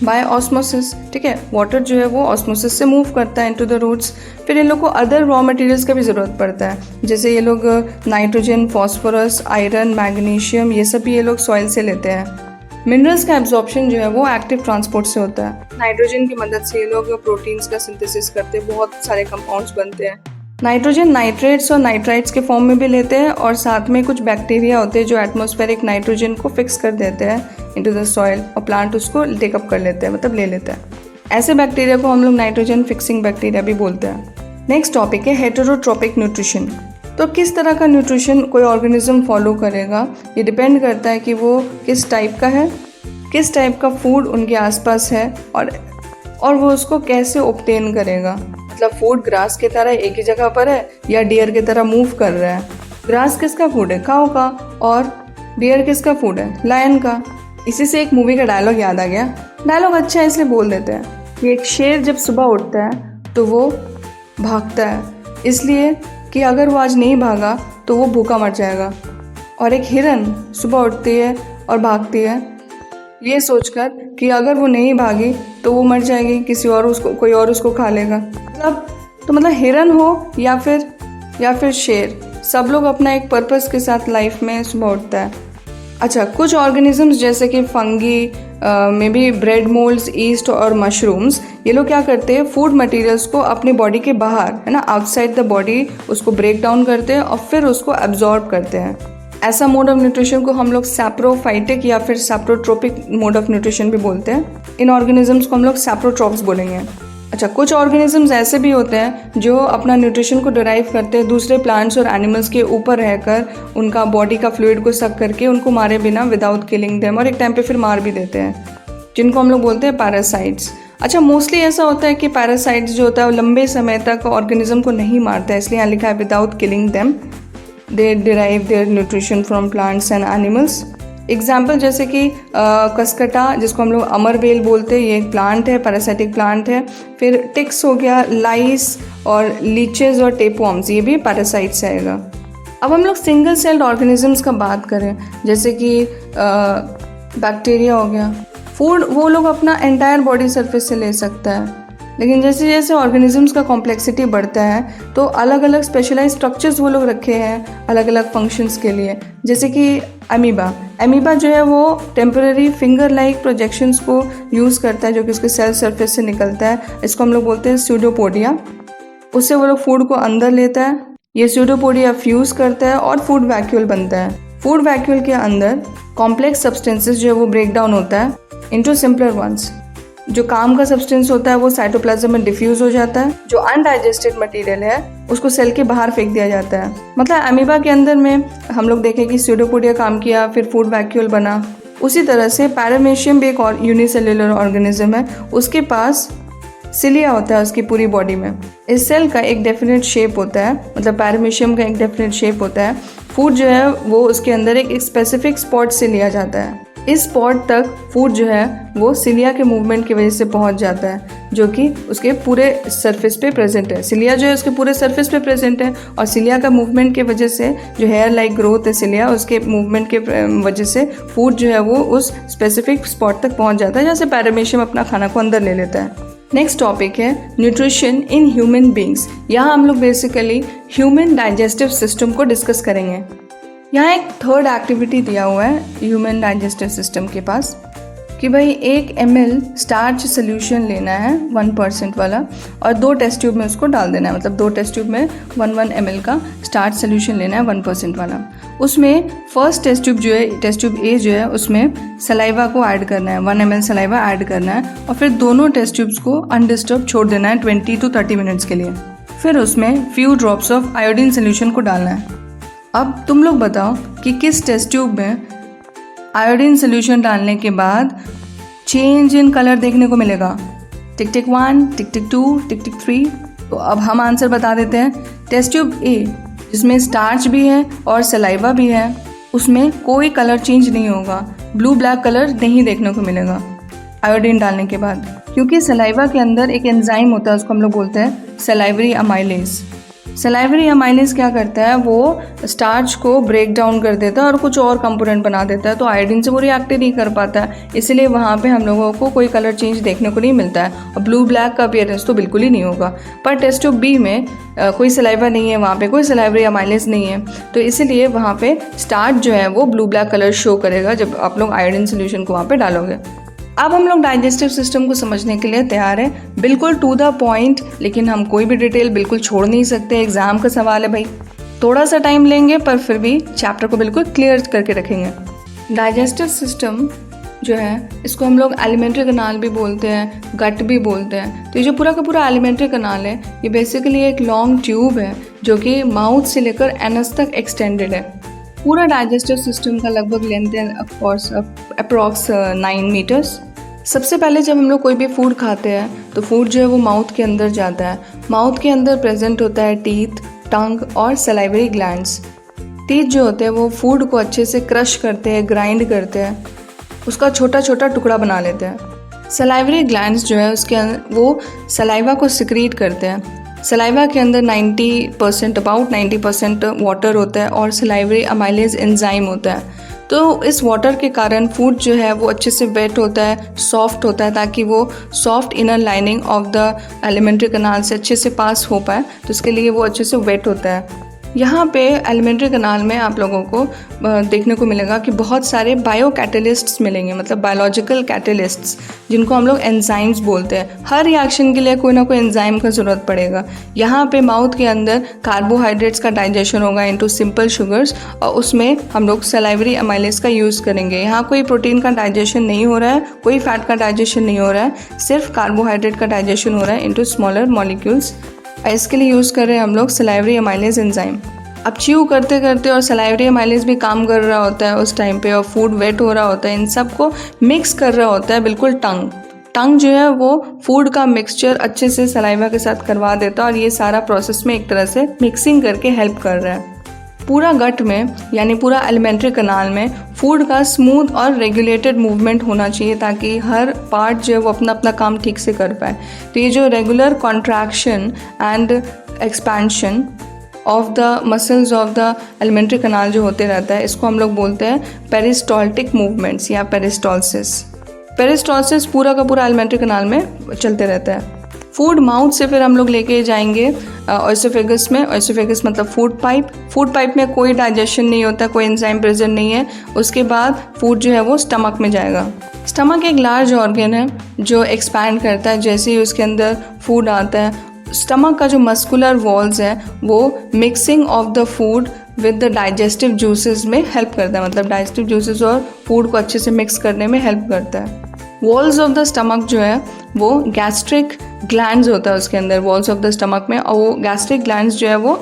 बाय ऑस्मोसिस, ठीक है, वाटर जो है वो ऑस्मोसिस से मूव करता है इनटू द रूट्स। फिर ये लोग को अदर रॉ मटेरियल्स का भी ज़रूरत पड़ता है जैसे ये लोग नाइट्रोजन, फॉस्फोरस, आयरन, मैग्नीशियम, ये सब भी ये लोग सॉइल से लेते हैं। मिनरल्स का एब्जॉर्प्शन जो है वो एक्टिव ट्रांसपोर्ट से होता है। नाइट्रोजन की मदद से ये लोग प्रोटीन्स का सिंथेसिस करते हैं, बहुत सारे कंपाउंड्स बनते हैं। नाइट्रोजन नाइट्रेट्स और नाइट्राइट्स के फॉर्म में भी लेते हैं और साथ में कुछ बैक्टीरिया होते हैं जो एटमॉस्फेरिक नाइट्रोजन को फिक्स कर देते हैं इनटू द सॉइल और प्लांट उसको टेकअप कर लेते हैं, मतलब ले लेते हैं। ऐसे बैक्टीरिया को हम लोग नाइट्रोजन फिक्सिंग बैक्टीरिया भी बोलते हैं। नेक्स्ट टॉपिक है हेटेरोट्रोपिक न्यूट्रिशन। तो किस तरह का न्यूट्रिशन कोई ऑर्गेनिज्म फॉलो करेगा ये डिपेंड करता है कि वो किस टाइप का है, किस टाइप का फूड उनके आसपास है और वो उसको कैसे ऑब्टेन करेगा। मतलब फूड ग्रास की तरह एक ही जगह पर है या डियर की तरह मूव कर रहा है। ग्रास किसका फूड है? काऊ का। और डियर किसका फूड है? लायन का। इसी से एक मूवी का डायलॉग याद आ गया। डायलॉग अच्छा है इसलिए बोल देते हैं कि एक शेर जब सुबह उठता है तो वो भागता है इसलिए कि अगर वो आज नहीं भागा तो वो भूखा मर जाएगा, और एक हिरन सुबह उठती है और भागती है ये सोचकर कि अगर वो नहीं भागी तो वो मर जाएगी, कोई और उसको खा लेगा। मतलब हिरन हो या फिर शेर, सब लोग अपना एक पर्पस के साथ लाइफ में सुबह उठता है। अच्छा, कुछ ऑर्गेनिजम्स जैसे कि fungi, may be bread moulds, east और मशरूम्स, ये लोग क्या करते हैं, फूड मटेरियल्स को अपनी बॉडी के बाहर, है ना, आउटसाइड द बॉडी उसको ब्रेक डाउन करते हैं और फिर उसको एब्जॉर्ब करते हैं। ऐसा मोड ऑफ न्यूट्रिशन को हम लोग सैप्रोफाइटिक या फिर सैप्रोट्रोपिक मोड ऑफ न्यूट्रिशन भी बोलते हैं। इन ऑर्गेनिजम्स को हम लोग सैप्रोट्रॉप्स बोलेंगे। अच्छा, कुछ ऑर्गेनिजम्स ऐसे भी होते हैं जो अपना न्यूट्रिशन को डिराइव करते हैं दूसरे प्लांट्स और एनिमल्स के ऊपर रहकर, उनका बॉडी का फ्लूइड को सक करके उनको मारे बिना, विदाउट किलिंग देम, और एक टाइम पे फिर मार भी देते हैं, जिनको हम लोग बोलते हैं पैरासाइट्स। अच्छा, मोस्टली ऐसा होता है कि पैरासाइट्स जो होता है वो लंबे समय तक ऑर्गेनिज्म को नहीं मारता है, इसलिए यहाँ लिखा है without killing them they derive their nutrition from plants and animals. Example जैसे कि कसकटा, जिसको हम लोग अमरबेल बोलते हैं, ये एक प्लांट है, पैरासाइटिक प्लांट है। फिर टिक्स हो गया, लाइस और लीचेस और टेपवर्म्स, ये भी पैरासाइट्स आएगा। अब हम लोग सिंगल सेल्ड ऑर्गेनिजम्स का बात करें, जैसे कि बैक्टीरिया हो गया, फूड वो लोग अपना एंटायर बॉडी सरफेस से ले सकता है, लेकिन जैसे जैसे ऑर्गेनिजम्स का कॉम्प्लेक्सिटी बढ़ता है तो अलग अलग स्पेशलाइज स्ट्रक्चर्स वो लोग रखे हैं अलग अलग फंक्शंस के लिए। जैसे कि अमीबा जो है वो टेम्पररी फिंगर लाइक प्रोजेक्शंस को यूज़ करता है, जो कि उसके सेल सरफेस से निकलता है, इसको हम लोग बोलते हैं स्यूडोपोडिया। उससे वो लोग फूड को अंदर लेता है, ये स्यूडोपोडिया फ्यूज़ करता है और फूड वैक्यूल बनता है। फूड वैक्यूल के अंदर कॉम्प्लेक्स सब्सटेंसेस जो है वो ब्रेक डाउन होता है इनटू सिंपलर वंस। जो काम का सब्सटेंस होता है वो साइटोप्लाज्म में डिफ्यूज हो जाता है, जो अनडाइजेस्टेड मटेरियल है उसको सेल के बाहर फेंक दिया जाता है। मतलब अमीबा के अंदर में हम लोग देखें कि स्यूडोपोडिया काम किया, फिर फूड वैक्यूल बना। उसी तरह से पैरामीशियम भी एक और यूनिसेल्युलर ऑर्गेनिज्म है, उसके पास सिलिया होता है उसकी पूरी बॉडी में। इस सेल का एक डेफिनेट शेप होता है, मतलब पैरामीशियम का एक डेफिनेट शेप होता है। फूड जो है वो उसके अंदर एक स्पेसिफिक स्पॉट से लिया जाता है। इस स्पॉट तक फूड जो है वो सिलिया के मूवमेंट की वजह से पहुंच जाता है, जो कि उसके पूरे सरफेस पे प्रेजेंट है। सिलिया जो है उसके पूरे सरफेस पे प्रेजेंट है, और सिलिया का मूवमेंट की वजह से जो हेयर लाइक ग्रोथ है सिलिया, उसके मूवमेंट के वजह से फूड जो है वो उस स्पेसिफिक स्पॉट तक पहुंच जाता है, जहाँ से पैरामीशियम अपना खाना को अंदर ले लेता है। नेक्स्ट टॉपिक है न्यूट्रिशन इन ह्यूमन बींग्स। यहाँ हम लोग बेसिकली ह्यूमन डाइजेस्टिव सिस्टम को डिस्कस करेंगे। यहाँ एक थर्ड एक्टिविटी दिया हुआ है ह्यूमन डाइजेस्टिव सिस्टम के पास कि भाई 1 ml स्टार्च सोल्यूशन लेना है 1% वाला, और 2 टेस्ट ट्यूब में उसको डाल देना है। मतलब 2 टेस्ट ट्यूब में 1 ml का स्टार्च सोल्यूशन लेना है 1% वाला। उसमें फर्स्ट टेस्ट ट्यूब जो है, टेस्ट ट्यूब ए जो है, उसमें सलाइवा को ऐड करना है, 1 ml सलाइवा ऐड करना है, और फिर दोनों टेस्ट ट्यूब्स को अनडिस्टर्ब छोड़ देना है 20 to 30 मिनट्स के लिए। फिर उसमें few drops of iodine solution को डालना है। अब तुम लोग बताओ कि किस टेस्ट ट्यूब में आयोडीन सोल्यूशन डालने के बाद चेंज इन कलर देखने को मिलेगा। टिक टिक 1, टिक टिक 2, टिक टिक 3। तो अब हम आंसर बता देते हैं। टेस्ट ट्यूब ए, जिसमें स्टार्च भी है और सलाइवा भी है, उसमें कोई कलर चेंज नहीं होगा, ब्लू ब्लैक कलर नहीं देखने को मिलेगा आयोडीन डालने के बाद, क्योंकि सलाइवा के अंदर एक एंजाइम होता है, उसको हम लोग बोलते हैं सलाइवरी अमाइलेज। सलाइवरी अमाइलेज क्या करता है, वो स्टार्च को ब्रेक डाउन कर देता है और कुछ और कंपोनेंट बना देता है, तो आयोडीन से वो रिएक्ट नहीं कर पाता है, इसलिए वहाँ पे हम लोगों को कोई कलर चेंज देखने को नहीं मिलता है, और ब्लू ब्लैक का अपीयरेंस तो बिल्कुल ही नहीं होगा। पर टेस्ट ट्यूब बी में कोई सलाइवा नहीं है, वहाँ पे कोई सलाइवरी अमाइलेज नहीं है, तो इसीलिए वहाँ पे स्टार्च जो है वो ब्लू ब्लैक कलर शो करेगा जब आप लोग आयोडीन सोल्यूशन को वहाँ पे डालोगे। अब हम लोग डाइजेस्टिव सिस्टम को समझने के लिए तैयार हैं, बिल्कुल टू द पॉइंट, लेकिन हम कोई भी डिटेल बिल्कुल छोड़ नहीं सकते। एग्जाम का सवाल है भाई, थोड़ा सा टाइम लेंगे पर फिर भी चैप्टर को बिल्कुल क्लियर करके रखेंगे। डाइजेस्टिव सिस्टम जो है इसको हम लोग एलिमेंट्री कनाल भी बोलते हैं, गट भी बोलते हैं। तो ये जो पूरा का पूरा एलिमेंट्री कनाल है, ये बेसिकली एक लॉन्ग ट्यूब है जो कि माउथ से लेकर एनस तक एक्सटेंडेड है। पूरा डाइजेस्टिव सिस्टम का लगभग लेंथ है ऑफकोर्स अप्रॉक्स 9 मीटर्स। सबसे पहले जब हम लोग कोई भी फूड खाते हैं तो फूड जो है वो माउथ के अंदर जाता है। माउथ के अंदर प्रेजेंट होता है टीथ, टंग और सलाइवरी ग्लैंड्स। टीथ जो होते हैं वो फूड को अच्छे से क्रश करते हैं, ग्राइंड करते हैं, उसका छोटा छोटा टुकड़ा बना लेते हैं। सलाइवरी ग्लैंड्स जो है उसके अंदर वो सलाइवा को सिक्रीट करते हैं। सलाइवा के अंदर 90% वाटर होता है और सलाइवरी अमाइलेज एंजाइम होता है। तो इस वाटर के कारण फूड जो है वो अच्छे से वेट होता है, सॉफ्ट होता है, ताकि वो soft inner lining of the elementary कनाल से अच्छे से पास हो पाए, तो इसके लिए वो अच्छे से वेट होता है। यहाँ पे एलिमेंट्री कनाल में आप लोगों को देखने को मिलेगा कि बहुत सारे बायो कैटलिस्ट्स मिलेंगे, मतलब बायोलॉजिकल कैटलिस्ट्स, जिनको हम लोग एंजाइम्स बोलते हैं। हर रिएक्शन के लिए कोई ना कोई एंजाइम का ज़रूरत पड़ेगा। यहाँ पे माउथ के अंदर कार्बोहाइड्रेट्स का डाइजेशन होगा इनटू सिंपल शुगर्स, और उसमें हम लोग सलाइवरी अमाइलेज का यूज़ करेंगे। यहाँ कोई प्रोटीन का डाइजेशन नहीं हो रहा है, कोई फैट का डाइजेशन नहीं हो रहा है, सिर्फ कार्बोहाइड्रेट का डाइजेशन हो रहा है इनटू स्मॉलर मॉलिक्यूल्स। इसके लिए यूज़ कर रहे हैं हम लोग सलाइवरी अमाइलेज एंजाइम। अब च्यू करते करते और सलाइवरी अमाइलेज भी काम कर रहा होता है उस टाइम पे, और फूड वेट हो रहा होता है, इन सब को मिक्स कर रहा होता है बिल्कुल टंग जो है वो फूड का मिक्सचर अच्छे से सलाइवा के साथ करवा देता है, और ये सारा प्रोसेस में एक तरह से मिक्सिंग करके हेल्प कर रहा है। पूरा गट में यानी पूरा एलिमेंट्री कनाल में फूड का स्मूथ और रेगुलेटेड मूवमेंट होना चाहिए, ताकि हर पार्ट जो है वो अपना अपना काम ठीक से कर पाए। तो ये जो regular contraction and expansion of the muscles of the elementary कनाल जो होते रहता है, इसको हम लोग बोलते हैं पेरिस्टॉल्टिक मूवमेंट्स या पेरिस्टॉल्सिस। पेरिस्टॉल्सिस पूरा का पूरा एलिमेंट्री कनाल में चलते रहता है। फूड माउथ से फिर हम लोग लेके जाएंगे ओएसोफेगस में। ओएसोफेगस मतलब फूड पाइप में कोई डाइजेशन नहीं होता, कोई एंजाइम प्रेजेंट नहीं है। उसके बाद फूड जो है वो स्टमक में जाएगा। स्टमक एक लार्ज ऑर्गन है जो एक्सपैंड करता है जैसे ही उसके अंदर फूड आता है। स्टमक का जो मस्कुलर वॉल्स है वो mixing of the food with the digestive juices में हेल्प करता है, मतलब डाइजेस्टिव जूसेस और फूड को अच्छे से मिक्स करने में हेल्प करता है। वॉल्स ऑफ द स्टमक जो है वो गैस्ट्रिक ग्लैंड्स होता है उसके अंदर, वॉल्स ऑफ द स्टमक में, और वो गैस्ट्रिक ग्लैंड्स जो है वो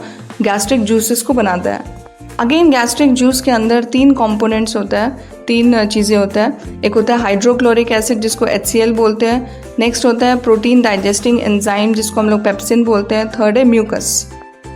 गैस्ट्रिक जूसेस को बनाता है। अगेन गैस्ट्रिक जूस के अंदर 3 कंपोनेंट्स होता है, 3 चीज़ें होता है। एक होता है हाइड्रोक्लोरिक एसिड जिसको HCl बोलते हैं, नेक्स्ट होता है प्रोटीन डाइजेस्टिंग एंजाइम जिसको हम लोग पेप्सिन बोलते हैं, थर्ड है म्यूकस।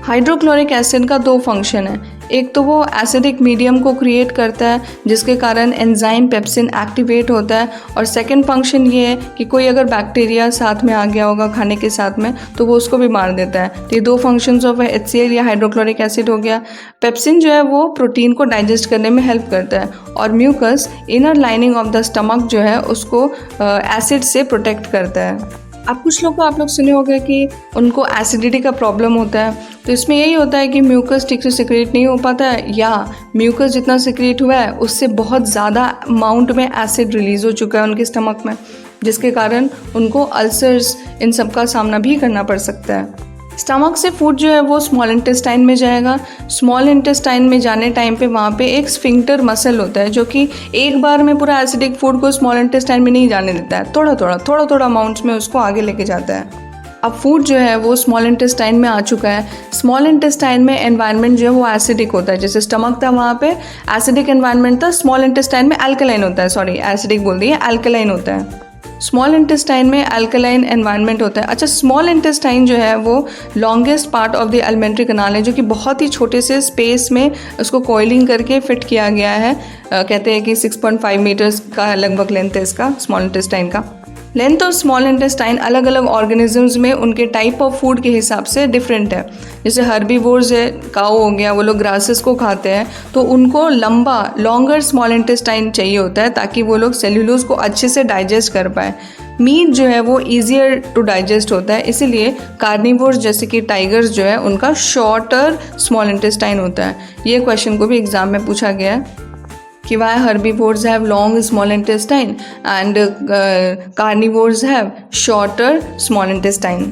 हाइड्रोक्लोरिक एसिड का 2 फंक्शन है। एक तो वो एसिडिक मीडियम को क्रिएट करता है जिसके कारण एंजाइम पेप्सिन एक्टिवेट होता है, और सेकंड फंक्शन ये है कि कोई अगर बैक्टीरिया साथ में आ गया होगा खाने के साथ में तो वो उसको भी मार देता है। तो ये 2 फंक्शंस ऑफ HCl या हाइड्रोक्लोरिक एसिड हो गया। पेप्सिन जो है वो प्रोटीन को डाइजेस्ट करने में हेल्प करता है, और mucus inner lining of the stomach जो है उसको एसिड से प्रोटेक्ट करता है। अब कुछ लोग को आप लोग सुने होंगे कि उनको एसिडिटी का प्रॉब्लम होता है, तो इसमें यही होता है कि म्यूकस ठीक से सिक्रेट नहीं हो पाता है, या म्यूकस जितना सिक्रेट हुआ है उससे बहुत ज़्यादा अमाउंट में एसिड रिलीज़ हो चुका है उनके स्टमक में, जिसके कारण उनको अल्सर्स इन सब का सामना भी करना पड़ सकता है। स्टमक से फूड जो है वो स्मॉल इंटेस्टाइन में जाएगा। स्मॉल इंटेस्टाइन में जाने टाइम पे वहाँ पे एक स्फिंक्टर मसल होता है जो कि एक बार में पूरा एसिडिक फूड को स्मॉल इंटेस्टाइन में नहीं जाने देता है, थोड़ा थोड़ा अमाउंट्स में उसको आगे लेके जाता है। अब फूड जो है वो स्मॉल इंटेस्टाइन में आ चुका है। स्मॉल इंटेस्टाइन में एनवायरनमेंट जो है वो एसिडिक होता है, जैसे स्टमक था वहाँ पे एसिडिक एनवायरनमेंट था, स्मॉल इंटेस्टाइन में अल्कलाइन होता है, सॉरी एसिडिक बोल दिया, अल्कलाइन होता है। स्मॉल इंटेस्टाइन में अल्कलाइन एनवायरनमेंट होता है। अच्छा, स्मॉल इंटेस्टाइन जो है वो longest part of the elementary कनाल है, जो कि बहुत ही छोटे से स्पेस में उसको कॉइलिंग करके फिट किया गया है। कहते हैं कि 6.5 मीटर्स का लगभग लेंथ है इसका, स्मॉल इंटेस्टाइन का। लेंथ ऑफ स्मॉल इंटेस्टाइन अलग अलग ऑर्गेनिजम्स में उनके टाइप ऑफ फूड के हिसाब से डिफरेंट है। जैसे हर्बीवोर्स है, काऊ हो गया, वो लोग ग्रासेस को खाते हैं, तो उनको लॉन्गर स्मॉल इंटेस्टाइन चाहिए होता है ताकि वो लोग सेल्यूलोज को अच्छे से डाइजेस्ट कर पाए। मीट जो है वो ईजियर टू डाइजेस्ट होता है, इसीलिए कार्निवोर्स जैसे कि टाइगर्स जो है उनका शॉर्टर स्मॉल इंटेस्टाइन होता है। ये क्वेश्चन को भी एग्जाम में पूछा गया है कि why herbivores have long small intestine and carnivores have shorter small intestine।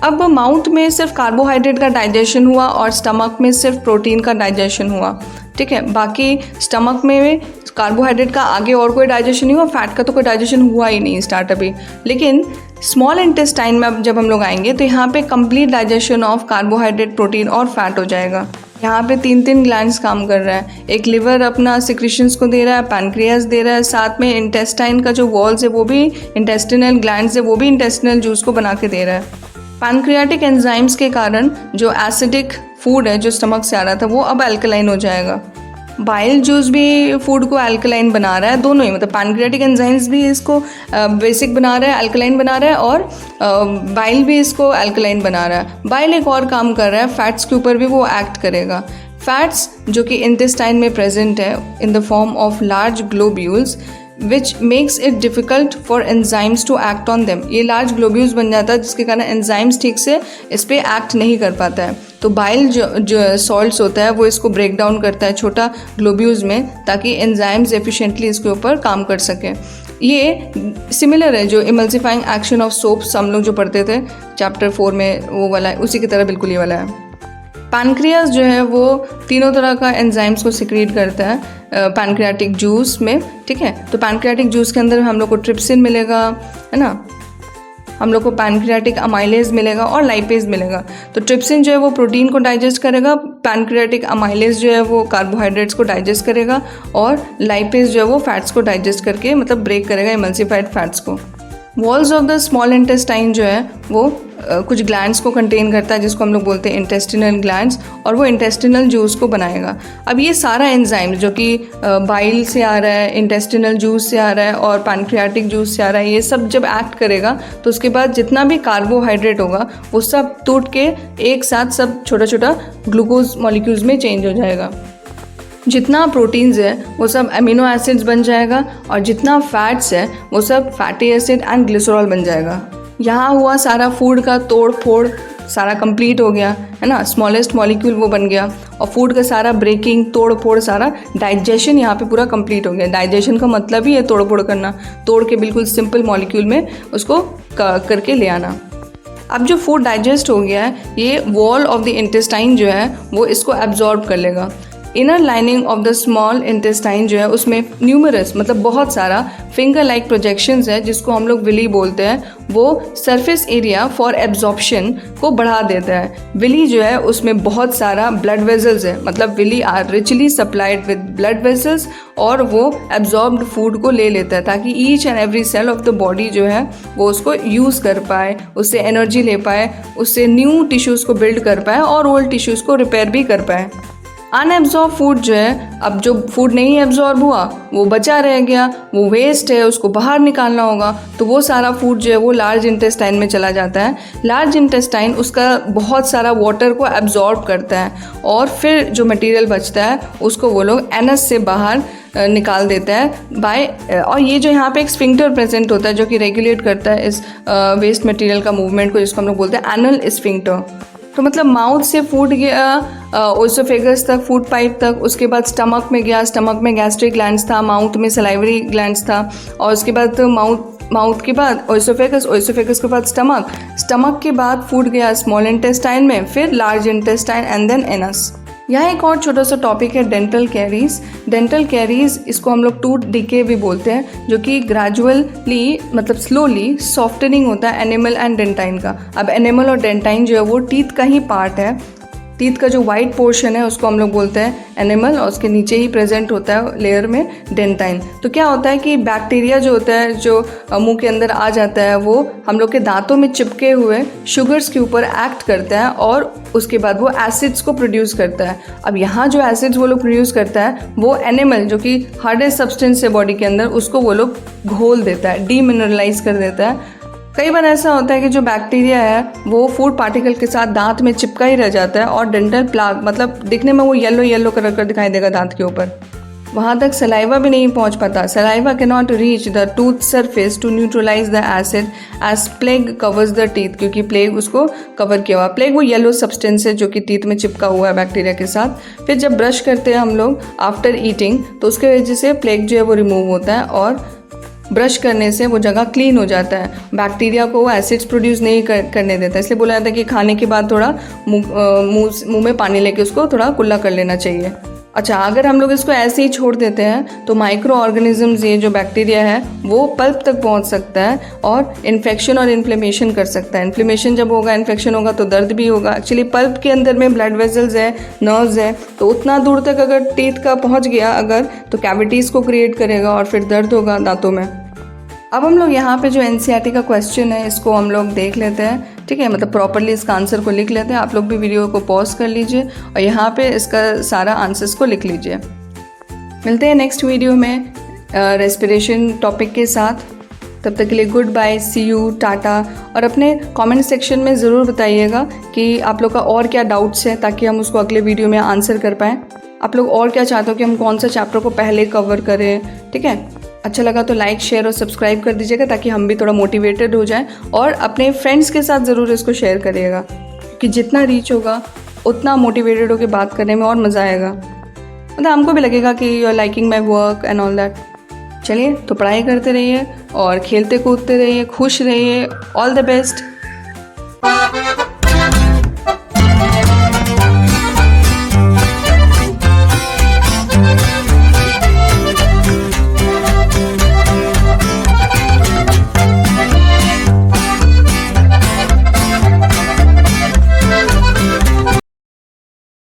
अब माउथ में सिर्फ कार्बोहाइड्रेट का डाइजेशन हुआ और स्टमक में सिर्फ प्रोटीन का डाइजेशन हुआ, ठीक है। बाकी स्टमक में कार्बोहाइड्रेट का आगे और कोई डाइजेशन नहीं हुआ, फैट का तो कोई डाइजेशन हुआ ही नहीं स्टार्ट अभी। लेकिन स्मॉल इंटेस्टाइन में अब जब हम लोग आएंगे तो यहाँ पे complete digestion of carbohydrate, protein और फैट हो जाएगा। यहाँ पे 3 ग्लैंड्स काम कर रहा है। एक लिवर अपना सिक्रीशंस को दे रहा है, पैनक्रियास दे रहा है, साथ में इंटेस्टाइन का जो वॉल्स है वो भी इंटेस्टिनल ग्लैंड्स है, वो भी इंटेस्टिनल जूस को बना के दे रहा है। पैनक्रियाटिक एंजाइम्स के कारण जो एसिडिक फूड है जो स्टमक से आ रहा था वो अब अल्कलाइन हो जाएगा। बाइल जूस भी फूड को अल्कलाइन बना रहा है, दोनों ही, मतलब पैनक्रियाटिक एंजाइम्स भी इसको बेसिक बना रहा है, अल्कलाइन बना रहा है, और बाइल भी इसको अल्कलाइन बना रहा है। बाइल एक और काम कर रहा है, फैट्स के ऊपर भी वो एक्ट करेगा। फैट्स जो कि इंटेस्टाइन में प्रेजेंट है in the form of large globules which makes it difficult for enzymes to act on them. ये लार्ज ग्लोब्यूल्स बन जाता है जिसके कारण एंजाइम्स ठीक से इस पर एक्ट नहीं कर पाता है। तो बाइल जो सॉल्ट्स होता है वो इसको ब्रेक डाउन करता है छोटा ग्लोब्यूल्स में, ताकि एंजाइम्स एफिशिएंटली इसके ऊपर काम कर सकें। ये सिमिलर है जो इमल्सिफाइंग एक्शन ऑफ सोप्स हम लोग जो पढ़ते थे चैप्टर 4 में, वो वाला है, उसी की तरह बिल्कुल ये वाला है। पैनक्रियास जो है वो तीनों तरह का एंजाइम्स को सिक्रीट करता है पैनक्रियाटिक जूस में, ठीक है। तो पैनक्रियाटिक जूस के अंदर हम लोग को ट्रिप्सिन मिलेगा, है ना, हम लोग को पैनक्रियाटिक अमाइलेज मिलेगा और लाइपेज मिलेगा। तो ट्रिप्सिन जो है वो प्रोटीन को डाइजेस्ट करेगा, पैनक्रियाटिक अमाइलेज जो है वो कार्बोहाइड्रेट्स को डाइजेस्ट करेगा, और लाइपेज जो है वो फैट्स को डाइजेस्ट करके मतलब ब्रेक करेगा इमल्सिफाइड फैट्स को। Walls of the small intestine जो है वो कुछ ग्लैंड्स को कंटेन करता है जिसको हम लोग बोलते हैं इंटेस्टिनल ग्लैंड्स, और वो इंटेस्टिनल जूस को बनाएगा। अब ये सारा एंजाइम जो कि बाइल से आ रहा है, इंटेस्टिनल जूस से आ रहा है और पैनक्रियाटिक जूस से आ रहा है, ये सब जब एक्ट करेगा तो उसके बाद जितना भी कार्बोहाइड्रेट होगा वो सब टूट के एक साथ सब छोटा छोटा ग्लूकोज मॉलिक्यूल्स में चेंज हो जाएगा। जितना प्रोटीन्स है वो सब अमीनो एसिड्स बन जाएगा, और जितना फैट्स है वो सब फैटी एसिड एंड ग्लिसरॉल बन जाएगा। यहाँ हुआ सारा फूड का तोड़ फोड़ सारा कंप्लीट हो गया, है ना, स्मॉलेस्ट मॉलिक्यूल वो बन गया, और फूड का सारा ब्रेकिंग तोड़ फोड़ सारा डाइजेशन यहाँ पे पूरा कंप्लीट हो गया। डाइजेशन का मतलब ही है तोड़ फोड़ करना, तोड़ के बिल्कुल सिंपल मॉलिक्यूल में उसको करके ले आना। अब जो फूड डाइजेस्ट हो गया है, ये वॉल ऑफ द इंटेस्टाइन जो है वो इसको एब्जॉर्ब कर लेगा। Inner lining of the small intestine जो है उसमें न्यूमरस मतलब बहुत सारा फिंगर लाइक प्रोजेक्शंस है जिसको हम लोग विली बोलते हैं, वो सरफेस एरिया फॉर एब्जॉर्प्शन को बढ़ा देता है। विली जो है उसमें बहुत सारा ब्लड वेजल्स है, मतलब villi are richly supplied with blood vessels, और वो एब्जॉर्ब्ड फूड को ले लेता है ताकि each and every cell of the body जो है वो उसको यूज़ कर पाए, उससे एनर्जी ले पाए, उससे न्यू टिश्यूज़ को बिल्ड कर पाए और ओल्ड टिश्यूज़ को रिपेयर भी कर पाए। अनएब्जॉर्ब फूड जो है, अब जो फूड नहीं एब्जॉर्ब हुआ वो बचा रह गया, वो वेस्ट है, उसको बाहर निकालना होगा, तो वो सारा फूड जो है वो लार्ज इंटेस्टाइन में चला जाता है। लार्ज इंटेस्टाइन उसका बहुत सारा वाटर को एब्जॉर्ब करता है, और फिर जो मटेरियल बचता है उसको वो लोग एनस से बाहर निकाल देता है बाय, और ये जो यहाँ पे एक स्फिंक्टर प्रेजेंट होता है जो कि रेगुलेट करता है इस वेस्ट मटेरियल का मूवमेंट को, जिसको हम लोग बोलते हैं एनल स्फिंक्टर। तो मतलब माउथ से फूड गया ओसोफेगस तक, फूड पाइप तक, उसके बाद स्टमक में गया, स्टमक में गैस्ट्रिक ग्लैंड्स था, माउथ में सलाइवरी ग्लैंड्स था, और उसके बाद माउथ के बाद ओसोफेगस, ओसोफेगस के बाद स्टमक, स्टमक के बाद फूड गया स्मॉल इंटेस्टाइन में, फिर large intestine and then anus. यहाँ एक और छोटा सा टॉपिक है डेंटल कैरीज। डेंटल कैरीज इसको हम लोग टूथ डिके भी बोलते हैं, जो कि ग्रेजुअली मतलब स्लोली सॉफ्टनिंग होता है एनिमल एंड डेंटाइन का। अब एनिमल और डेंटाइन जो है वो टीथ का ही पार्ट है, टीथ का जो वाइट पोर्शन है उसको हम लोग बोलते हैं एनिमल, और उसके नीचे ही प्रेजेंट होता है लेयर में डेंटाइन। तो क्या होता है कि बैक्टीरिया जो होता है जो मुंह के अंदर आ जाता है वो हम लोग के दांतों में चिपके हुए शुगर्स के ऊपर एक्ट करता है, और उसके बाद वो एसिड्स को प्रोड्यूस करता है। अब यहाँ जो एसिड्स वो लोग प्रोड्यूस करता है वो एनिमल जो कि हार्डेस्ट सब्सटेंस है बॉडी के अंदर, उसको वो लोग घोल देता है, डीमिनरलाइज कर देता है। कई बार ऐसा होता है कि जो बैक्टीरिया है वो फूड पार्टिकल के साथ दांत में चिपका ही रह जाता है, और डेंटल प्लाक मतलब दिखने में वो येलो येलो कलर का दिखाई देगा दांत के ऊपर, वहाँ तक सलाइवा भी नहीं पहुँच पाता। Saliva can not reach the tooth surface to neutralise the acid as plaque covers the teeth, क्योंकि प्लेग उसको कवर किया हुआ। प्लेग वो येलो सब्सटेंस है जो कि टीथ में चिपका हुआ है बैक्टीरिया के साथ। फिर जब ब्रश करते हैं हम लोग आफ्टर ईटिंग तो उसके वजह से प्लेग जो है वो रिमूव होता है, और ब्रश करने से वो जगह क्लीन हो जाता है, बैक्टीरिया को वो एसिड्स प्रोड्यूस नहीं करने देता। इसलिए बोला जाता है कि खाने के बाद थोड़ा मुंह में पानी लेके उसको थोड़ा कुल्ला कर लेना चाहिए। अच्छा, अगर हम लोग इसको ऐसे ही छोड़ देते हैं तो माइक्रो ऑर्गेनिजम्स, ये जो बैक्टीरिया है वो पल्प तक पहुंच सकता है और इन्फेक्शन और इन्फ्लेमेशन कर सकता है। इन्फ्लेमेशन जब होगा, इन्फेक्शन होगा तो दर्द भी होगा। एक्चुअली पल्प के अंदर में ब्लड वेसल्स है, नर्व्स है, तो उतना दूर तक अगर टीथ का पहुंच गया अगर, तो कैविटीज़ को क्रिएट करेगा और फिर दर्द होगा दांतों में। अब हम लोग यहाँ पे जो एनसीईआरटी का क्वेश्चन है इसको हम लोग देख लेते हैं, ठीक है, मतलब प्रॉपरली इसका आंसर को लिख लेते हैं। आप लोग भी वीडियो को पॉज कर लीजिए और यहाँ पे इसका सारा आंसर्स को लिख लीजिए। मिलते हैं नेक्स्ट वीडियो में रेस्पिरेशन टॉपिक के साथ। तब तक के लिए गुड बाय, सी यू, टाटा। और अपने कमेंट सेक्शन में ज़रूर बताइएगा कि आप लोग का और क्या डाउट्स है, ताकि हम उसको अगले वीडियो में आंसर कर पाएँ। आप लोग और क्या चाहते हो कि हम कौन सा चैप्टर को पहले कवर करें, ठीक है। अच्छा लगा तो लाइक, शेयर और सब्सक्राइब कर दीजिएगा ताकि हम भी थोड़ा मोटिवेटेड हो जाएं, और अपने फ्रेंड्स के साथ ज़रूर इसको शेयर करिएगा, क्योंकि जितना रीच होगा उतना मोटिवेटेड होकर बात करने में और मज़ा आएगा। मतलब हमको भी लगेगा कि you are liking my work and all that. चलिए तो पढ़ाई करते रहिए और खेलते कूदते रहिए, खुश रहिए। All the best.